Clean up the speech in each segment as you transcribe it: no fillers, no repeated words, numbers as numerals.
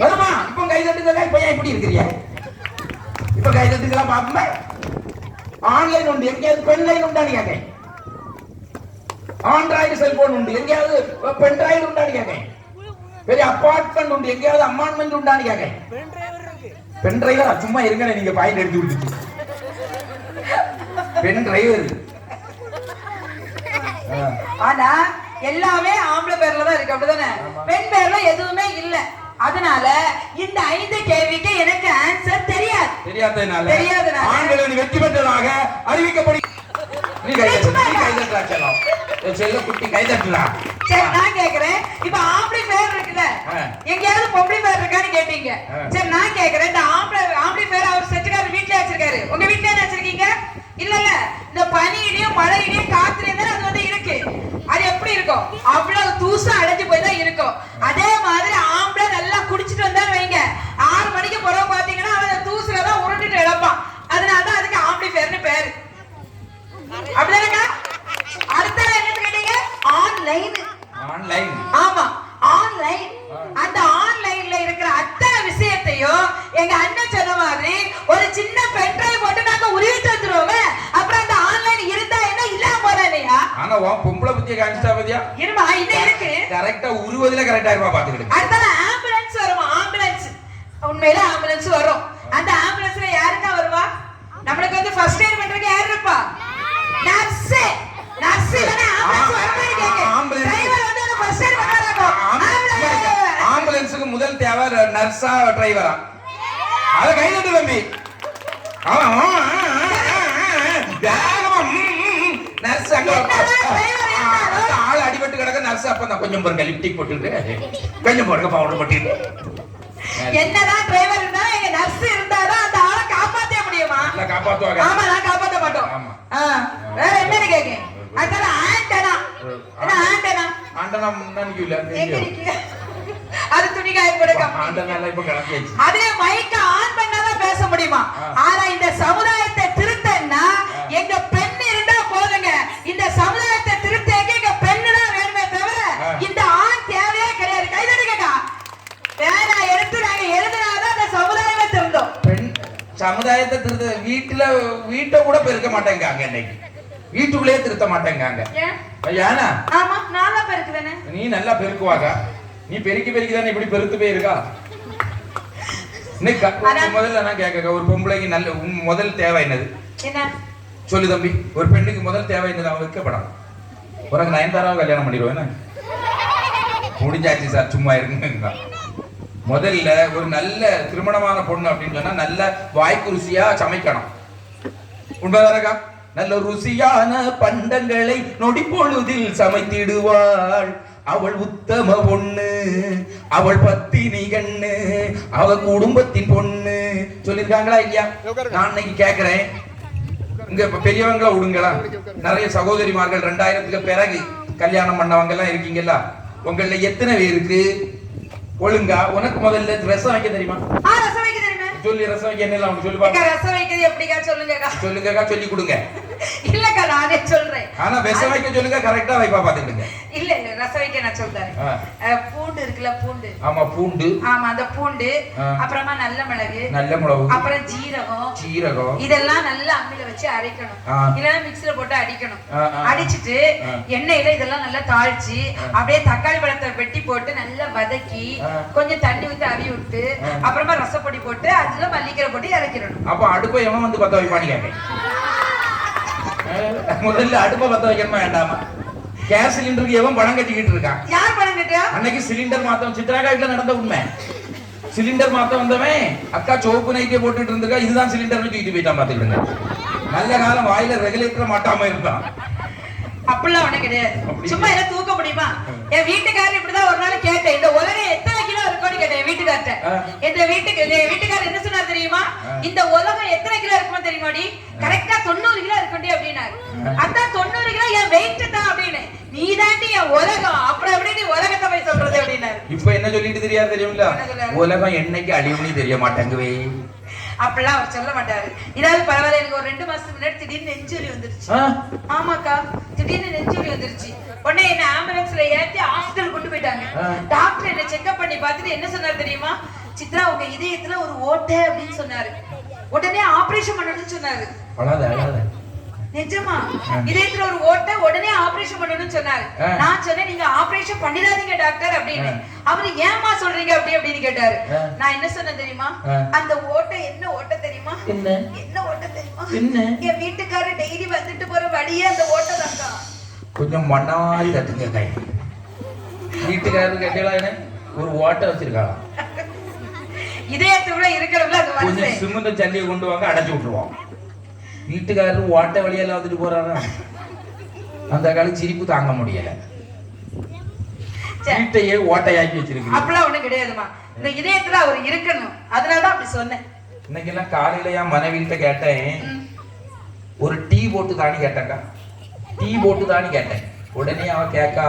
வருமா? இப்போ கை தட்டுங்க. இப்ப ஏன் இப்படி இருக்கிறீங்க? இப்ப கை தட்டுங்களா பாப்போமே. ஆன்லைன் உண்டு, எங்கேயாவது பெண் லைன் உண்டான்னு கேட்க. ஆண்ட்ராய்டு செல்போன் உண்டு, எங்கேயாவது பென் டிரைவ் உண்டான்னு கேட்க. பெரிய அபார்ட்மெண்ட் உண்டு, எங்கேயாவது அம்மான்மெண்ட் உண்டான்னு கேட்க. பென் டிரைவர் சும்மா இருங்க, நீங்க பாயிண்ட் எடுத்து விட்டுச்சு. பென் டிரைவர் ஆனா எல்லாமே ஆம்பளை பேர்ல தான் இருக்கு, அப்படிதானே? பெண் பேர்ல எதுவுமே இல்ல. அதனால இந்த 5 கேள்விக்கு எனக்கு ஆன்சர் தெரியாதனால ஆண்கள் வெற்றி பெற்றதாக அறிவிக்கப்படி. நீ கைதட்டலாம் செல்ல குட்டி கைதட்டலாம். சரி, நான் கேக்குறேன். இப்ப ஆம்பளை பேர் இருக்குல்ல, எங்கேயாவது பொம்பளை பேர் இருக்கான்னு கேட்டீங்க. சரி, நான் கேக்குறேன். இந்த ஆம்பளை பேர் அவர் செட்டுக்காரர் வீட்டுல வச்சிருக்காரு, உங்க வீட்டுல என்ன வச்சிருக்கீங்க? இல்ல இந்த பனியிலையும் மழையிலையும் காத்துலயும் தானே அது வந்து இருக்கு. அது எப்படி இருக்கும்? அவ்வளவு தூசா அடைஞ்சு போய் தான் இருக்கும். அதே மாதிரி ஆம்பளை நல்லா குடிச்சிட்டு வந்தான்னு வைங்க, 6 மணிக்கு பிறகு பாத்தீங்கன்னா அவன் தூசுலதான் உருண்டுட்டு இழப்பான். அதனாலதான் அதுக்கு ஆம்பளை பேர்னு பேரு. அப்படிதானங்க? அடுத்த என்ன கேட்டீங்க? ஆன்லைன். ஆமா, ஆன்லைன். அந்த ஆன்லைன்ல இருக்கிற அத்தனை விஷயத்தையும் எங்க அண்ணன் சொன்ன மாதிரி ஒரு சின்ன பென் டிரைவ் போட்டு நாங்க உருவிட்டு வந்துருவோமே. அப்புறம் அந்த ஆன்லைன் இருந்தா என்ன, இல்லாம போறானேயா? ஆனா உன் பொம்பளை பத்திய காமிச்சா பத்தியா? இருமா, இன்னும் இருக்கு. கரெக்டா உருவதுல கரெக்டா இருப்பா, பாத்துக்கிட்டு. அடுத்தது ஆம்புலன்ஸ் வரும். ஆம்புலன்ஸ் உண்மையில ஆம்புலன்ஸ் வரும். அந்த ஆம்புலன்ஸ்ல யாருக்கா வருவா? நம்மளுக்கு வந்து ஃபர்ஸ்ட் எய்ட் பண்றதுக்கு யார் இருப்பா? நர்ஸ். நர்ஸ் தானே ஆம்புலன்ஸ் வரணும் கேக்க. டிரைவர் வந்து அந்த ஃபர்ஸ்ட் எய்ட் பண்றாங்க. ஆம்புலன்ஸ்க்கு முதல் தேவை நர்ஸா டிரைவரா? அத கைதட்டு தம்பி. நர்ஸ் அங்க ஆள் அடிபட்டு கிடக்க. நர்ஸ் அப்பதான் கொஞ்சம் பாருங்க லிப்டிக் போட்டுட்டு, கொஞ்சம் பாருங்க பவுடர் போட்டுட்டு. என்னதான் டிரைவர் இருந்தா எங்க நர்ஸ் இருந்தாதான் அந்த ஆளை காப்பாத்த முடியுமா? இல்ல காப்பாத்துவாங்க. ஆமா, நான் காப்பாத்த மாட்டோம். வேற என்னன்னு கேக்கேன். அதனால ஆண்டனா. என்ன ஆண்டனா? ஆண்டனா முன்னாடி இல்ல, எங்க இருக்கு? அது துணி காய போடுங்க. ஆண்டனால இப்ப கலக்கியாச்சு. அதே மைக்க ஆன் பண்ணாதான் பேச முடியுமா? ஆனா இந்த சமுதாயத்தை திருத்தன்னா எங்க பெண் இருந்தா போதுங்க. இந்த சமுதாயத்தை திருத்த எங்க பெண்ணு தான் வேணுமே தவிர இந்த ஆண் தேவையே கிடையாது. கைதட்டுங்கக்கா. வேற எடுத்து நாங்க எழுதுனாதான் அந்த சமுதாயமே திருந்தோம். பெண் சமுதாயத்தை திருத்த வீட்டை கூட பெருக்க மாட்டேங்காங்க. இன்னைக்கு வீட்டுக்குள்ளேயே திருத்த மாட்டேங்காங்க. ஏன்னா ஆமா, நல்லா பெருக்குதானே. நீ நல்லா பெருக்குவாங்க. நீ பெருக்கி தானே இப்படி பெருத்து போயிருக்கா. முதல்ல நான் கேட்க, ஒரு பொம்பளைக்கு நல்ல முதல் தேவை என்னது? என்ன சொல்லு தம்பி. ஒரு பெண்ணுக்கு முதல் தேவை என்னது? அவன் வைக்கப்படாது. உனக்கு நயன்தாராவை கல்யாணம் பண்ணிடுவேன். முடிஞ்சாச்சு சார், சும்மா இருக்குங்க. முதல்ல ஒரு நல்ல திருமணமான பொண்ணு அப்படின்னு சொன்னா நல்ல வாய்க்கு ருசியா சமைக்கணும். உண்மைதானக்கா? நல்ல ருசியான பண்டங்களை நொடி பொழுதில் சமைத்திடுவாள். அவள் உத்தம பொண்ணு, அவள் பத்தினி கண்ணு, அவள் குடும்பத்தின் பொண்ணு சொல்லிருக்காங்களா இல்லையா? நான் இன்னைக்கு கேக்குறேன், இங்க பெரியவங்களா விடுங்களா, நிறைய சகோதரிமார்கள் 2000க்கு பிறகு கல்யாணம் பண்ணவங்க எல்லாம் இருக்கீங்கல்ல, உங்கள எத்தனை பேருக்கு ஒழுங்கா உனக்கு முதல்ல ரசம் வைக்க தெரியுமா? ரசம் வைக்க தெரியுமா? சொல்லி ரசம் வைக்க என்ன சொல்லு பாருங்க. ரசம் வைக்கிறது எப்படிக்கா சொல்லுங்கக்கா. சொல்லுங்கக்கா, சொல்லி கொடுங்க. இல்லக்கா, நானே சொல்றேன். ஆனா விஷம் வைக்க சொல்லுங்க, கரெக்டா வைப்பா பாத்துக்கிடுங்க. இல்ல ரசம் வைக்க நான் சொல்றேன். பூண்டு இருக்குல்ல, பூண்டு. ஆமா, பூண்டு. ஆமா, அந்த பூண்டு, அப்புறமா நல்ல மிளகு, அப்புறம் ஜீரகம் இதெல்லாம் நல்லா அம்மில வச்சு அரைக்கணும். இல்லன்னா மிக்ஸில போட்டு அடிக்கணும். அடிச்சிட்டு எண்ணெயில இதெல்லாம் நல்லா தாளிச்சு அப்படியே தக்காளி பழத்தை வெட்டி போட்டு நல்லா வதக்கி கொஞ்சம் தண்ணி ஊத்தி அவி விட்டு அப்புறமா ரசப்பொடி போட்டு அதுல மல்லிக்கீரை போட்டு இறக்கிடணும். அப்ப அடுப்பை எவன் வந்து பத்த வைப்பான்னு கேட்க. முதல்ல அடுப்பை பத்த வைக்கணுமா வேண்டாமா? கேஸ் சிலிண்டருக்கு எவன் பணம் கட்டிக்கிட்டு இருக்கான்? யார் பணம் கட்டியா? அன்னைக்கு சிலிண்டர் மாத்தம் சித்ராகாட்ல நடந்த உண்மை. சிலிண்டர் மாத்த வந்தவன் அக்கா சோப்பு நைட்டியை போட்டுட்டு இருந்திருக்கா, இதுதான் சிலிண்டர்னு தூக்கிட்டு போயிட்டான். பாத்துக்கிடுங்க. நல்ல காலம் வாயில ரெகுலேட்டர் மாட்டாம இருந்தான். அப்படிலாம் ஒண்ணு கிடையாது. சும்மா எல்லாம் தூக்க முடியுமா? என் வீட்டுக்காரர் இப்படிதான் ஒரு நாள் கேட்டேன், இந்த உலகம் எத்தனை கிலோ இருக்கும்னு கேட்டேன் என் வீட்டுக்கார்ட்ட. என் வீட்டுக்காரர் என்ன சொன்னார் தெரியுமா? இந்த உலகம் எத்தனை கிலோ இருக்குமா தெரியுமாடி? கரெக்டா 90 கிலோ இருக்கும்டி அப்படின்னாரு. அதான் 90 கிலோ என் வெயிட் தான் அப்படின்னு. நீ தாண்டி என் உலகம், அப்புறம் எப்படி நீ உலகத்தை போய் சொல்றது அப்படின்னாரு. இப்ப என்ன சொல்லிட்டு தெரியாது தெரியுமில்ல? உலகம் என்னைக்கு அழிவுன்னு தெரிய மாட்டேங்குவே. அப்படிலாம் அவர் சொல்ல மாட்டாரு. இதாவது பரவாயில்ல, எனக்கு ஒரு 2 மாசத்துக்கு முன்னாடி திடீர்னு நெஞ்சுவலி வந்துருச்சு. ஆமாக்கா, திடீர்னு நெஞ்சுவலி வந்துருச்சு. உடனே என்ன ஆம்புலன்ஸ்ல ஏத்தி ஹாஸ்பிடல் கொண்டு போயிட்டாங்க. டாக்டர் என்ன செக்அப் பண்ணி பார்த்துட்டு என்ன சொன்னார் தெரியுமா? சித்ரா உங்க இதயத்துல ஒரு ஓட்டை அப்படின்னு சொன்னாரு. உடனே ஆபரேஷன் பண்ணணும்னு சொன்னாரு. அழாத நிஜமா இதயத்துல ஒரு ஓட்டை, உடனே ஆபரேஷன் பண்ணணும்னு சொன்னாரு. நான் சொன்னேன் நீங்க ஆபரேஷன் பண்ணிடாதீங்க டாக்டர் அப்படின்னு. அவரு ஏமா சொல்றீங்க அப்படின்னு கேட்டாரு. நான் என்ன சொன்னேன் தெரியுமா? அந்த ஓட்டை என்ன ஓட்டை தெரியுமா? என்ன ஓட்டை தெரியுமா? என் வீட்டுக்காரர் டெய்லி வந்துட்டு போற வழியே அந்த ஓட்டை தாங்க. கொஞ்சம் மண்ணாரி தட்டுங்க கை. வீட்டுக்காரரு கேட்டீங்களா ஒரு ஓட்டை வச்சிருக்காங்க. இதயத்துக்குள்ள இருக்கிறவங்க அது கொஞ்சம் சிமெண்ட் ஜல்லியை கொண்டு வாங்க, அடைச்சு விட்டுருவோம். வீட்டுக்காரரு ஓட்டை வழியெல்லாம் வந்துட்டு போறாரா? அந்த காலம் சிரிப்பு தாங்க முடியல. வீட்டையே ஓட்டையாக்கி வச்சிருக்கு. அப்பெல்லாம் ஒண்ணும் கிடையாதுமா. இந்த இதயத்துல அவர் இருக்கணும், அதனாலதான் அப்படி சொன்னேன். இன்னைக்கு எல்லாம் காலையில என் மனைவிட்ட கேட்டேன், ஒரு டீ போட்டு தானி கேட்டாக்கா, டீ போட்டு தானி கேட்டேன். உடனே அவ கேக்கா,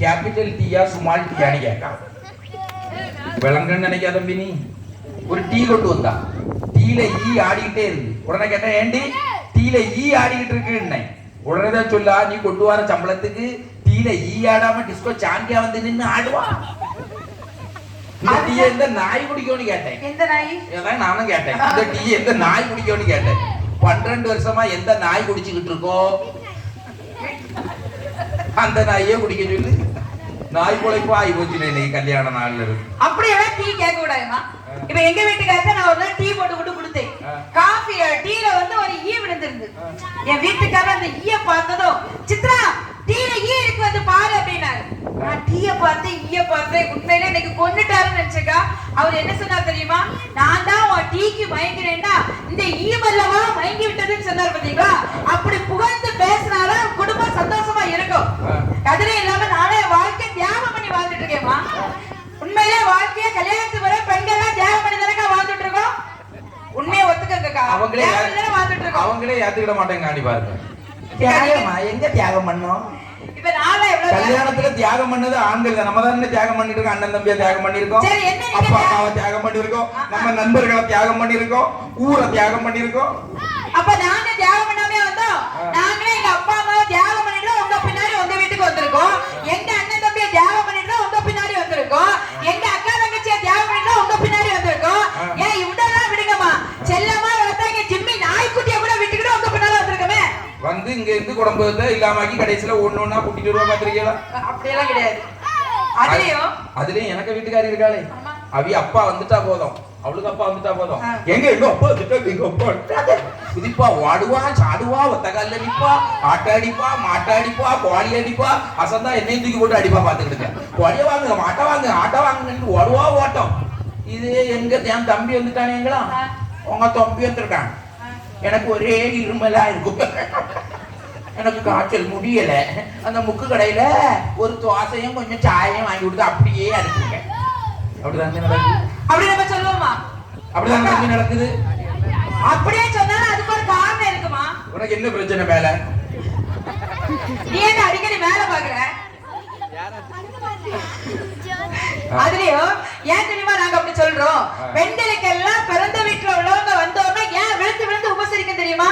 கேபிட்டல் டீயா சுமால் டீயான்னு கேக்கா. விளங்குன்னு நினைக்காத தம்பி, நீ ஒரு டீ கொண்டு வந்தா, டீல ஈ ஆடிக்கிட்டே இருக்கு. உடனே கேட்டேன், ஏண்டி டீல ஈ ஆடிக்கிட்டு இருக்குன்னு. உடனே தான் சொல்லா, நீ கொண்டு வர சம்பளத்துக்கு டீல ஈ ஆடாம டிஸ்கோ சாண்டியா வந்து நின்னு ஆடுவா. இந்த டீ எந்த நாய் குடிக்கும்னு கேட்டேன். எந்த நாய்? அதான் நானும் கேட்டேன், இந்த டீ எந்த நாய் குடிக்கும்னு கேட்டேன். 12 வருஷமா எந்த நாய் குடிச்சுக்கிட்டு இருக்கோ அந்த நாயே குடிக்க சொல்லு. நாய் பொழைப்பு ஆகி போச்சு இன்னைக்கு கல்யாண நாள்ல இருக்கு. அப்படியெல்லாம் டீ கேட்க கூடாதுமா. இப்ப எங்க வீட்டுக்காரத்த நான் ஒரு டீ போட்டு கொடுத்தேன். காஃபி டீல வந்து ஒரு ஈ விழுந்திருந்து. என் வீட்டுக்காரர் அந்த ஈய பார்த்ததும், சித்ரா டீல ஈ இருக்கு வந்து பாரு அப்படின்னாரு. நான் டீய பார்த்தேன், ஈய பார்த்தேன். உண்மையிலே இன்னைக்கு கொன்னுட்டாருன்னு நினைச்சக்கா. அவர் என்ன சொன்னார் தெரியுமா? நான் தான் உன் டீக்கு மயங்கிறேன்னா இந்த ஈ மல்லவா மயங்கி விட்டதுன்னு சொன்னார் பாத்தீங்களா? அப்படி புகழ்ந்து பேசினாலும் குடும்பம் சந்தோஷமா இருக்கும். கதிரே இல்லாம நானே வாழ்க்கை தியாகம் பண்ணி வாழ்ந்துட்டு இருக்கேன்மா. உண்மையிலே வாழ்க்கைய கல்யாணத்துக்கு வர பெண்கள் தியாகம் பண்ணி தானே வாழ்ந்துட்டு இருக்கோம். உண்மையை ஒத்துக்கங்கக்கா. அவங்களே ஏத்துக்கிட மாட்டேங்க. ஆடி பாருங்க, தியாகமா எங்க தியாகம் பண்ணோம்? இப்ப நாளை எவ்வளவு கல்யாணத்துல தியாகம் பண்ணது ஆண்கள் தான். நம்ம தானே தியாகம் பண்ணிருக்கோம். அண்ணன் தம்பியா தியாகம் பண்ணிருக்கோம், அப்பா அம்மாவை தியாகம் பண்ணிருக்கோம், நம்ம நண்பர்களை தியாகம் பண்ணிருக்கோம், ஊரை தியாகம் பண்ணிருக்கோம். அப்ப நாங்க தியாகம் பண்ணாமே வந்தோம். நாங்களே எங்க அப்பா அம்மாவை தியாகம் பண்ணிட்டு உங்க பின்னாடி உங்க வீட்டுக்கு வந்திருக்கோம். எங்க அண்ணன் தம்பியை தியாகம் பண்ணிட்டு உங்க பின்னாடி வந்திருக்கோம். எங்க அக்கா தங்கச்சியை தியாகம் பண்ணிட்டு உங்க பின்னாடி வந்திருக்கோம். ஏன் இவடெல்லாம் விடுங்கம்மா, செல்லமா வளர்த்தாங்க ஜிம்மி நாய்க்குட்டியை கூட விட்டுக்கிட்டு உங்க பின்னால வந்திருக்கமே. வந்து இங்க இருந்து குடும்பத்தை இல்லாமக்கி கடைசியில ஒண்ணு கூட்டிட்டு வருவா பாத்திருக்கீங்களா? அப்படியெல்லாம் கிடையாது. அதுலயும் எனக்கு வீட்டுக்காரி இருக்காளே, அவி அப்பா வந்துட்டா போதும், அவளுக்கு அப்பா வந்துட்டா போதும். எங்க அப்பா வந்துட்டா எங்க அப்பா குதிப்பா, வாடுவா, சாடுவா, ஒத்த கால அடிப்பா, ஆட்ட அடிப்பா, மாட்ட அடிப்பா, கோழி அடிப்பா, அசந்தா என்னையும் தூக்கி போட்டு அடிப்பா. பாத்துக்கிட்டு கோழிய வாங்க, மாட்ட வாங்க, ஆட்ட வாங்க, ஓடுவா ஓட்டம். இது எங்க என் தம்பி வந்துட்டானேங்களா? உங்க தம்பி வந்துருக்கான். எனக்கு ஒரே இருமலா இருக்கும், எனக்கு காய்ச்சல் முடியல. அந்த முக்கு கடையில ஒரு தோசையும் கொஞ்சம் சாயையும் வாங்கி கொடுத்து அப்படியே அனுப்புங்க. அப்படிதான் நடக்குது. அப்படி நம்ம சொல்லுவோமா? அப்படிதான் நடக்குது. அப்படியே சொன்னாலும் அதுக்கு ஒரு காரணம் இருக்குமா? உனக்கு என்ன பிரச்சனை? மேல நீ என்ன அடிக்கடி வேலை பாக்குற? அதுலயும் ஏன் தெரியுமா நாங்க அப்படி சொல்றோம்? பெண்களுக்கு எல்லாம் பிறந்த வீட்டுல உள்ளவங்க வந்தோம்னா ஏன் விழுந்து விழுந்து உபசரிக்க தெரியுமா?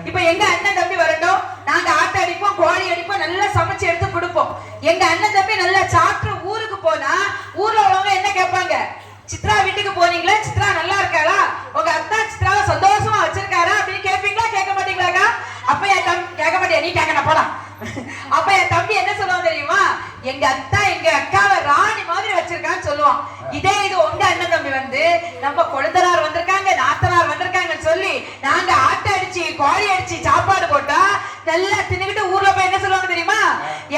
இப்ப எங்க அண்ணன் தம்பி வரட்டும், நாங்க ஆட்டை அடிப்போம், கோழி அடிப்போம், நல்லா சமைச்சு எடுத்து கொடுப்போம். எங்க அண்ணன் தம்பி நல்லா சாப்பிட்டு ஊருக்கு போனா ஊர்ல உள்ளவங்க என்ன கேட்பாங்க? சித்ரா வீட்டுக்கு போனீங்களா? சித்ரா நல்லா இருக்காளா? உங்க அத்தா சித்ராவை சந்தோஷமா வச்சிருக்காரா அப்படின்னு கேட்பீங்களா? கேட்க மாட்டீங்களாக்கா? அப்ப என் தம்பி கேட்க மாட்டியா? நீ கேட்கணும் போலாம். அப்ப என் தம்பி என்ன சொல்லுவான் தெரியுமா? எங்க அத்தா எங்க அக்காவை ராணி மாதிரி வச்சிருக்கான்னு சொல்லுவான். இதே இது உங்க அண்ணன் தம்பி வந்து நம்ம கொழுந்தனார் வந்திருக்காங்க, நாத்தனார் வந்திருக்காங்கன்னு சொல்லி நாங்க ஆட்டை அடிச்சு கோழி அடிச்சு சாப்பாடு போட்டா நல்லா தின்னுக்கிட்டு ஊர்ல போய் என்ன சொல்லுவாங்க தெரியுமா?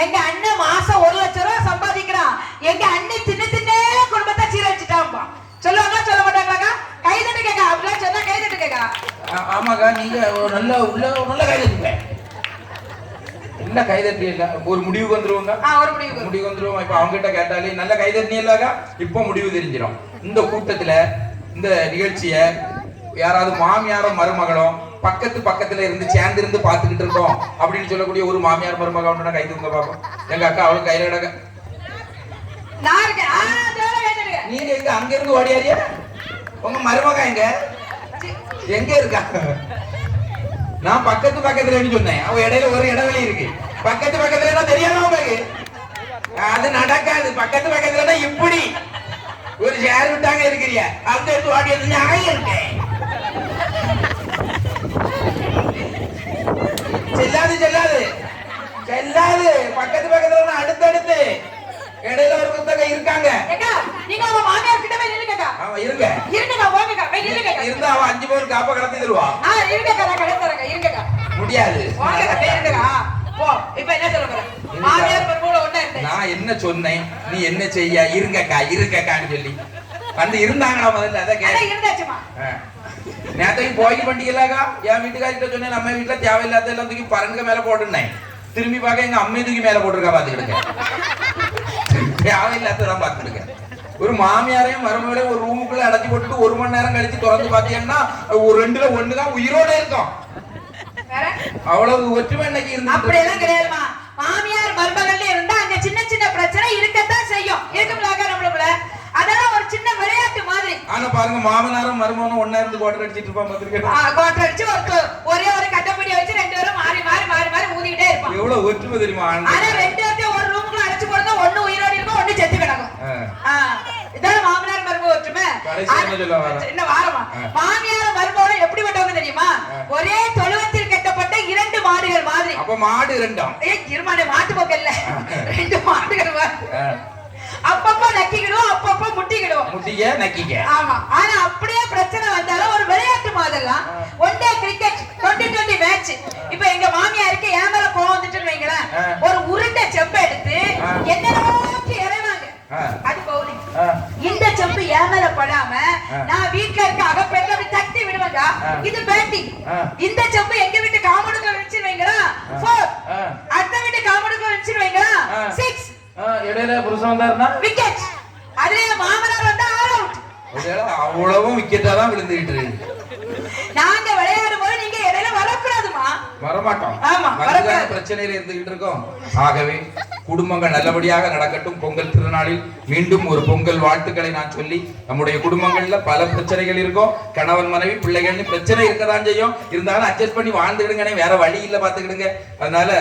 எங்க அண்ணன் மாசம் 1 லட்சம் ரூபாய் சம்பாதிக்கிறான், எங்க அண்ணன் தின்னு தின்னே குடும்பத்தை சீரழிச்சுட்டான்பா. சொல்லுவாங்க சொல்ல மாட்டாங்களாக்கா? கைதட்டு கேக்கா. அப்படிலாம் சொன்னா கைதட்டு கேக்கா. ஆமாக்கா, நீங்க நல்ல நல்ல கைதட்டுங்க. என்ன கைதட்டி இல்ல, ஒரு முடிவுக்கு வந்துருவாங்க. ஒரு முடிவுக்கு வந்துருவோம். இப்ப அவங்க கிட்ட கேட்டாலே நல்ல கைதட்டி இல்லாக்கா, இப்ப முடிவு தெரிஞ்சிடும். இந்த கூட்டத்துல இந்த நிகழ்ச்சிய யாராவது மாமியாரோ மருமகளோ பக்கத்துல இருந்து சேர்ந்து இருந்து பாத்துக்கிட்டு இருக்கோம் அப்படின்னு சொல்லக்கூடிய ஒரு மாமியார் மருமக கை தூங்க பாப்போம். எங்க அக்கா அவளுக்கு கையில கிடக்க. நீங்க எங்க அங்க இருந்து ஓடியாரியா? உங்க மருமக எங்க இருக்கா? நான் பக்கத்துல சொன்னேன். அவ இடையில ஒரு இடைவெளி இருக்கு. பக்கத்துல தெரியாம உங்களுக்கு அது நடக்காது. பக்கத்துல இப்படி ஒரு சேர் விட்டாங்க இருக்கிறிய அந்த எடுத்து வாடி நான் இருக்கேன். செல்லாது செல்லாது செல்லாது. பக்கத்துல அடுத்தடுத்து இடையில ஒரு குத்தகை இருக்காங்க. நீங்க அவ மாமியார் கிட்ட போய் நில்லுங்கக்கா. அவன் இருங்க இருங்கக்கா, போங்கக்கா, போய் நில்லுங்கக்கா. இருந்தா அவன் 5 பவுன் காப்ப கடத்தி தருவா. இருங்கக்கா, நான் கடை தரேங்க. இருங்கக்கா, முடியாது. போங்கக்கா, போய் இருங்கக்கா. போ. இப்போ என்ன சொல்ல போற? மாமியார் மருமகள ஒண்ணா இருந்தே. நான் என்ன சொன்னேன், நீ என்ன செய்ய? இருக்கக்கான்னு சொல்லி வந்து இருந்தாங்கடா முதல்ல. அத கேளு. இருந்தாச்சுமா. நேத்தைக்கு போய் பண்டிகைலாக்கா என் வீட்டுக்காரிட்ட சொன்னேன், நம்ம வீட்டுல தேவையில்லாத எல்லாம் தூக்கி பரங்க மேல போட்டுனேன். திரும்பி பார்க்க எங்க அம்மையை தூக்கி மேல போட்டிருக்கா பாத்துக்கிடுங்க. தேவையில்லாதான் பாத்துக்கிடுங்க. ஒரு மாமியாரையும் மருமகளையும் ஒரு ரூமுக்குள்ள அடைச்சி போட்டுட்டு 1 மணி நேரம் கழிச்சு திறந்து பாத்தீங்கன்னா ஒரு 2ல 1 தான் உயிரோட இருக்கும். அவ்வளவு ஒற்றுமை இன்னைக்கு இருந்து. அப்படியெல்லாம் கிடையாதுமா. மாமியார் மருமகள்ல இருந்தா அங்க சின்ன சின்ன பிரச்சனை இருக்கத்தான் செய்யும். இருக்கும்லாக்கா நம்மளுக்குள்ள. அதெல்லாம் ஒரு சின்ன விளையாட்டு மாதிரி. ஆனா பாருங்க, மாமனாரும் மருமகனும் ஒண்ணா இருந்து கோட்டை அடிச்சிட்டு இருப்பான் பாத்துருக்கேன். கோட்டை அடிச்சு ஒரே ஒரு கட்டப்படி வச்சு 2 பேரும் மாறி மாறி மாறி மாறி ஊதிக்கிட்டே இருப்பாங்க. எவ்வளவு ஒற்றுமை தெரியுமா? ஆனா 2 பேரும் ஒரு ரூமுக்குள்ள அடைச்சு போறதா ஒண்ணு உயிரோட இருக்கும், ஒண்ணு செத்து கிடக்கும். இதான் மாமனார் மருமக ஒற்றுமை. என்ன வாரமா? மாமியார் மருமகளும் எப்படிப்பட்டவங்க தெரியுமா? ஒரே தொழுவத்தில் கட்டப்பட்ட 2 மாடுகள் மாதிரி. அப்ப மாடு 2. இருமானே, மாட்டு போக்கல்ல, 2 மாடுகள் மாதிரி. அப்பப்ப நக்கிக்கிடுவோம், அப்பப்ப முட்டிக்கிடுவோம். முட்டிக்க நக்கிக்க. ஆமா. ஆனா அப்படியே பிரச்சனை வந்தாலும் ஒரு விளையாட்டு மாதிரிலாம் ஒன் டே கிரிக்கெட் 2020 மேட்ச். இப்ப எங்க மாமியாருக்கு என் மேல கோவம் வந்துட்டுன்னு வைங்களேன், ஒரு உருண்டை செம்பை எடுத்து என்னென்னமோ இறைவாங்க. அது பவுலிங். இந்த செம்பு என் மேல படாம நான் வீட்டுல இருக்க அகப்பெண்ல அப்படி தட்டி விடுவேங்க. இது பேட்டிங். இந்த செம்பு எங்க வீட்டு காமடுக்குள்ள வச்சு வைங்களா 4, அடுத்த வீட்டு காமடுக்குள்ள வச்சு வைங்களா 6. இடையில புருஷன் வந்தாருன்னா விக்கெட். அதுல மாமனார் வந்தா ஆல் அவுட். அவ்வளவும் விக்கெட்டா தான் விழுந்துகிட்டு இருக்கு. நாங்க விளையாடும் போது நீங்க இடையில வரக்கூடாதுமா. வரமாட்டோம். ஆமா, வரக்கூடாது. பிரச்சனையில இருந்துகிட்டு இருக்கோம். ஆகவே குடும்பங்கள் நல்லபடியாக நடக்கட்டும். பொங்கல் திருநாளில் மீண்டும் ஒரு பொங்கல் வாழ்த்துக்களை நான் சொல்லி, நம்முடைய குடும்பங்கள்ல பல பிரச்சனைகள் இருக்கும். கணவன் மனைவி பிள்ளைகள்னு பிரச்சனை இருக்கதான் செய்யும். இருந்தாலும் அட்ஜஸ்ட் பண்ணி வாழ்ந்துடுங்கனே, வேற வழி இல்ல, பாத்துக்கிடுங்க. அதனால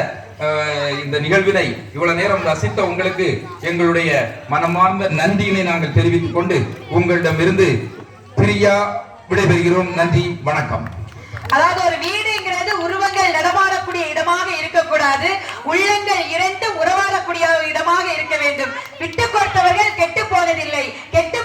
இந்த நிகழ்வினை இவ்வளவு நேரம் ரசித்த உங்களுக்கு எங்களுடைய மனமார்ந்த நன்றியினை நாங்கள் தெரிவித்துக் கொண்டு உங்களிடமிருந்து பிரியா விடைபெறுகிறோம். நன்றி, வணக்கம். அதாவது ஒரு வீடுங்கிறது உருவங்கள் நடமாடக்கூடிய இடமாக இருக்கக்கூடாது, உள்ளங்கள் 2 உறவாடக்கூடிய இடமாக இருக்க வேண்டும். விட்டு கொடுத்தவர்கள் கெட்டு போனதில்லை, கெட்டு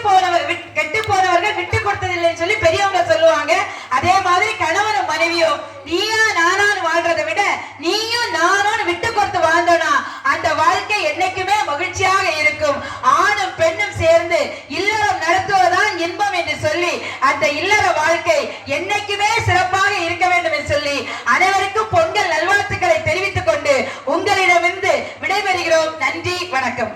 போனவர்கள் விட்டு கொடுத்ததில்லை சொல்லி பெரியவங்க சொல்லுவாங்க. அதே மாதிரி கணவனும் மனைவியோ நீயா நானான்னு வாழ்றதை விட நீயும் நானும் விட்டு கொடுத்து வாழ்ந்தோம்னா அந்த வாழ்க்கை என்னைக்குமே மகிழ்ச்சியாக இருக்கும். ஆணும் பெண்ணும் சேர்ந்து இல்லறம் நடத்துவதுதான் இன்பம் என்று சொல்லி அந்த இல்லற வாழ்க்கை என்னைக்குமே சிறப்பாக இருக்க வேண்டும் என்று சொல்லி அனைவருக்கும் பொங்கல் நல்வாழ்த்துக்களை தெரிவித்துக் கொண்டு உங்களிடமிருந்து விடைபெறுகிறோம். நன்றி, வணக்கம்.